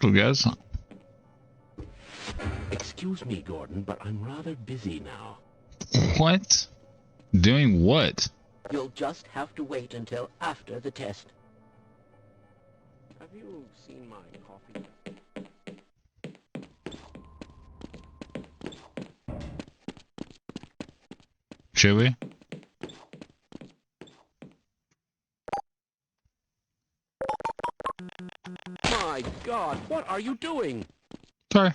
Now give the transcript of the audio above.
up, guys? Excuse me, Gordon, but I'm rather busy now. What? Doing what? You'll just have to wait until after the test. Have you seen my coffee? Should we? My God, what are you doing? Sorry.